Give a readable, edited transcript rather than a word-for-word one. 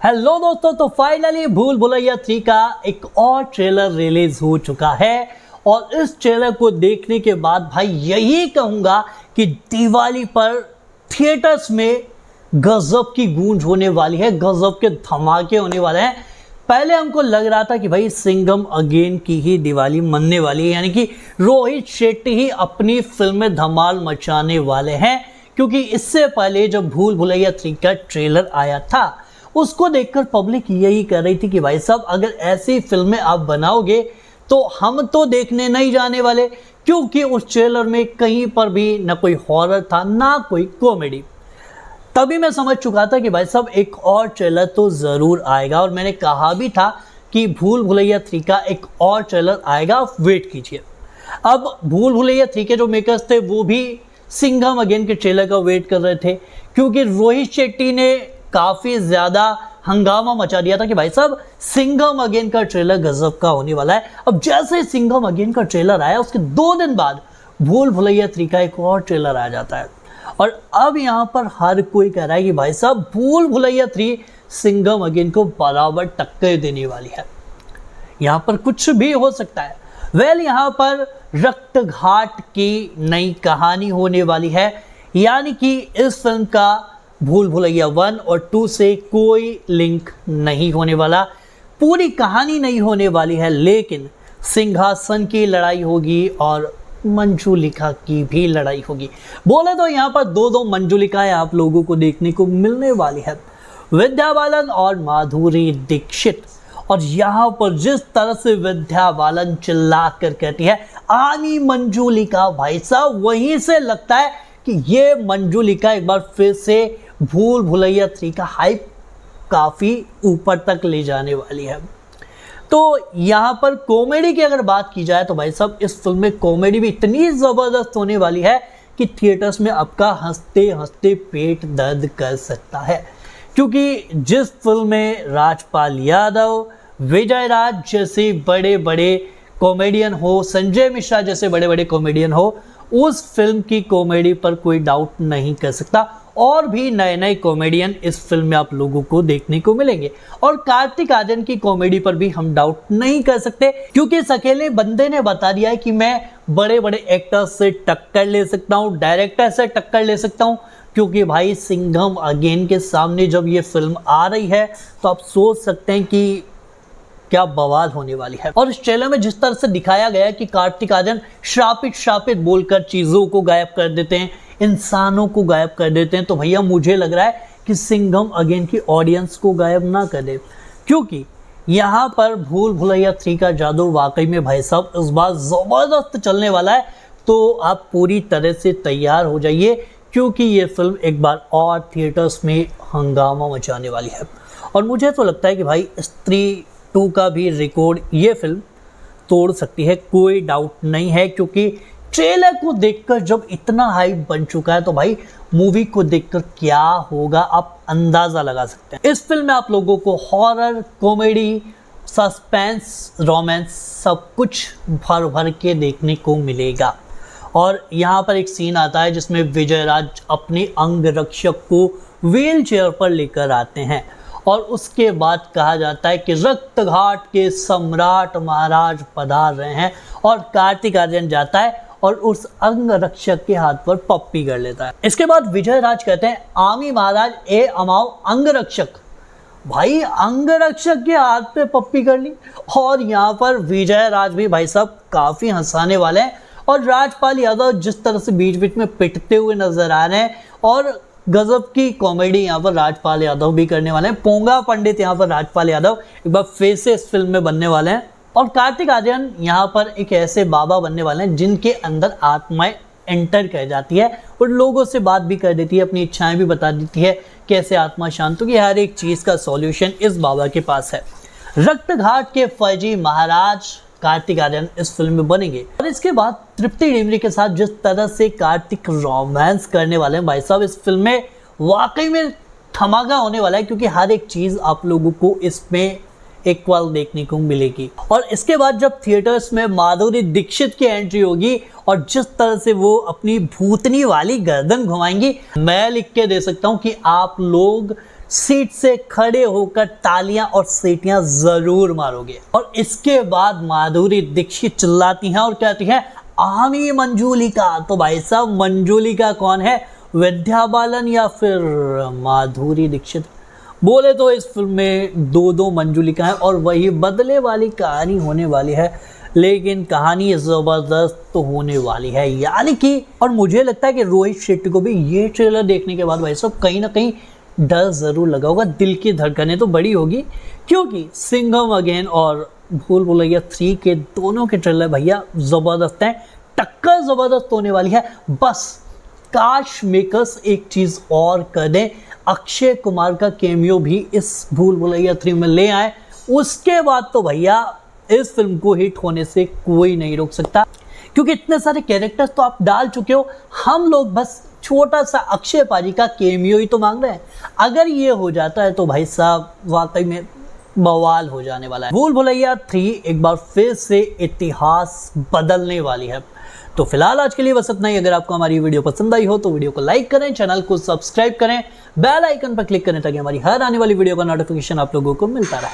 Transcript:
Hello दोस्तों, तो finally भूल भुलैया 3 का एक और ट्रेलर रिलीज हो चुका है और इस ट्रेलर को देखने के बाद भाई यही कहूंगा कि दिवाली पर थिएटर्स में गजब की गूंज होने वाली है, गजब के धमाके होने वाले हैं। पहले हमको लग रहा था कि भाई सिंघम अगेन की ही दिवाली मनने वाली है, यानी कि रोहित शेट्टी ही अपनी फिल्म में धमाल मचाने वाले हैं, क्योंकि इससे पहले जब भूल भुलैया 3 का ट्रेलर आया था उसको देखकर पब्लिक यही कह रही थी कि भाई साहब अगर ऐसी फिल्में आप बनाओगे तो हम तो देखने नहीं जाने वाले, क्योंकि उस ट्रेलर में कहीं पर भी ना कोई हॉरर था ना कोई कॉमेडी। तभी मैं समझ चुका था कि भाई साहब एक और ट्रेलर तो ज़रूर आएगा और मैंने कहा भी था कि भूल भुलैया 3 का एक और ट्रेलर आएगा, आप वेट कीजिए। अब भूल भुलैया 3 के जो मेकर्स थे वो भी सिंघम अगेन के ट्रेलर का वेट कर रहे थे, क्योंकि रोहित शेट्टी ने काफ़ी ज़्यादा हंगामा मचा दिया था कि भाई साहब सिंघम अगेन का ट्रेलर गजब का होने वाला है। अब जैसे सिंघम अगेन का ट्रेलर आया उसके 2 दिन बाद भूल भुलैया 3 का एक और ट्रेलर आ जाता है और अब यहाँ पर हर कोई कह रहा है कि भाई साहब भूल भुलैया 3 सिंघम अगेन को बराबर टक्कर देने वाली है, यहाँ पर कुछ भी हो सकता है। यहाँ पर रक्त घाट की नई कहानी होने वाली है, यानी कि इस फिल्म का भूल भुलैया 1 और 2 से कोई लिंक नहीं होने वाला, पूरी कहानी नहीं होने वाली है, लेकिन सिंहासन की लड़ाई होगी और मंजुलिका की भी लड़ाई होगी। बोले तो यहाँ पर दो मंजुलिकाएं आप लोगों को देखने को मिलने वाली है, विद्या बालन और माधुरी दीक्षित। और यहाँ पर जिस तरह से विद्या बालन चिल्ला कर कहती है आनी मंजुलिका, भाई साहब वहीं से लगता है कि ये मंजुलिका एक बार फिर से भूल भुलैया 3 का हाइप काफ़ी ऊपर तक ले जाने वाली है। तो यहाँ पर कॉमेडी की अगर बात की जाए तो भाई साहब इस फिल्म में कॉमेडी भी इतनी ज़बरदस्त होने वाली है कि थिएटर्स में आपका हंसते हंसते पेट दर्द कर सकता है, क्योंकि जिस फिल्म में राजपाल यादव, विजय राज जैसे बड़े बड़े कॉमेडियन हो, संजय मिश्रा जैसे बड़े बड़े कॉमेडियन हो, उस फिल्म की कॉमेडी पर कोई डाउट नहीं कर सकता। और भी नए नए कॉमेडियन इस फिल्म में आप लोगों को देखने को मिलेंगे और कार्तिक आर्यन की कॉमेडी पर भी हम डाउट नहीं कर सकते, क्योंकि इस अकेले बंदे ने बता दिया है कि मैं बड़े बड़े एक्टर्स से टक्कर ले सकता हूँ, डायरेक्टर से टक्कर ले सकता हूँ। क्योंकि भाई सिंघम अगेन के सामने जब ये फिल्म आ रही है तो आप सोच सकते हैं कि क्या बवाल होने वाली है। और इस ट्रेलर में जिस तरह से दिखाया गया है कि कार्तिक आर्यन श्रापित बोलकर चीज़ों को गायब कर देते हैं, इंसानों को गायब कर देते हैं, तो भैया मुझे लग रहा है कि सिंघम अगेन की ऑडियंस को गायब ना कर दे, क्योंकि यहाँ पर भूल भुलैया 3 का जादू वाकई में भाई साहब इस बार ज़बरदस्त चलने वाला है। तो आप पूरी तरह से तैयार हो जाइए, क्योंकि ये फिल्म एक बार और थिएटर्स में हंगामा मचाने वाली है। और मुझे तो लगता है कि भाई स्त्री 2 का भी रिकॉर्ड ये फिल्म तोड़ सकती है, कोई डाउट नहीं है, क्योंकि ट्रेलर को देखकर जब इतना हाइप बन चुका है तो भाई मूवी को देखकर क्या होगा आप अंदाज़ा लगा सकते हैं। इस फिल्म में आप लोगों को हॉरर, कॉमेडी, सस्पेंस, रोमांस सब कुछ भर भर के देखने को मिलेगा। और यहाँ पर एक सीन आता है जिसमें विजय राज अपने अंगरक्षक को व्हील चेयर पर लेकर आते हैं और उसके बाद कहा जाता है कि रक्त घाट के सम्राट महाराज पधार रहे हैं और कार्तिक आर्यन जाता है और उस अंगरक्षक के हाथ पर पप्पी कर लेता है। इसके बाद विजय राज कहते हैं आमी महाराज ए अमाओ अंगरक्षक। भाई अंगरक्षक के हाथ पे पप्पी कर ली और यहाँ पर विजय राज भी भाई साहब काफ़ी हंसाने वाले हैं और राजपाल यादव जिस तरह से बीच बीच में पिटते हुए नजर आ रहे हैं और गजब की कॉमेडी यहाँ पर राजपाल यादव भी करने वाले हैं। पोंगा पंडित यहाँ पर राजपाल यादव एक बार फिर से इस फिल्म में बनने वाले हैं और कार्तिक आर्यन यहाँ पर एक ऐसे बाबा बनने वाले हैं जिनके अंदर आत्माएं एंटर कर जाती है और लोगों से बात भी कर देती है, अपनी इच्छाएं भी बता देती है, कैसे आत्मा शांत होगी। हर एक चीज़ का सॉल्यूशन इस बाबा के पास है। रक्त घाट के फौजी महाराज कार्तिक आर्यन इस फिल्म में बनेंगे और इसके बाद तृप्ति डिमरी के साथ जिस तरह से कार्तिक रोमांस करने वाले हैं भाई साहब, इस फिल्म में वाकई में धमाका होने वाला है, क्योंकि हर एक चीज़ आप लोगों को इसमें इक्वल देखने को मिलेगी। और इसके बाद जब थिएटर्स में माधुरी दीक्षित की एंट्री होगी और जिस तरह से वो अपनी भूतनी वाली गर्दन घुमाएंगी, मैं लिख के दे सकता हूँ कि आप लोग सीट से खड़े होकर तालियां और सीटियां जरूर मारोगे। और इसके बाद माधुरी दीक्षित चिल्लाती हैं और कहती हैं आमी मंजूलिका। तो भाई साहब मंजूलिका कौन है, विद्या बालन या फिर माधुरी दीक्षित? बोले तो इस फिल्म में दो मंजूलिका है और वही बदले वाली कहानी होने वाली है, लेकिन कहानी जबरदस्त तो होने वाली है यानी कि। और मुझे लगता है कि रोहित शेट्टी को भी ये ट्रेलर देखने के बाद भाई साहब कहीं ना कहीं डर जरूर लगा होगा, दिल की धड़कनें तो बड़ी होगी, क्योंकि सिंघम अगेन और भूल भुलैया 3 के दोनों के ट्रेलर भैया जबरदस्त हैं, टक्कर जबरदस्त होने वाली है। बस काश मेकर्स एक चीज और कर दें, अक्षय कुमार का कैमियो भी इस भूल भुलैया 3 में ले आए, उसके बाद तो भैया इस फिल्म को हिट होने से कोई नहीं रोक सकता, क्योंकि इतने सारे कैरेक्टर्स तो आप डाल चुके हो। हम लोग बस छोटा सा अक्षय पाजी का कैमियो ही तो मांग रहे हैं। अगर ये हो जाता है तो भाई साहब वाकई में बवाल हो जाने वाला है। भूल भुलैया 3 एक बार फिर से इतिहास बदलने वाली है। तो फिलहाल आज के लिए बस इतना ही। अगर आपको हमारी वीडियो पसंद आई हो तो वीडियो को लाइक करें, चैनल को सब्सक्राइब करें, बेल आइकन पर क्लिक करें ताकि हमारी हर आने वाली वीडियो का नोटिफिकेशन आप लोगों को मिलता रहे।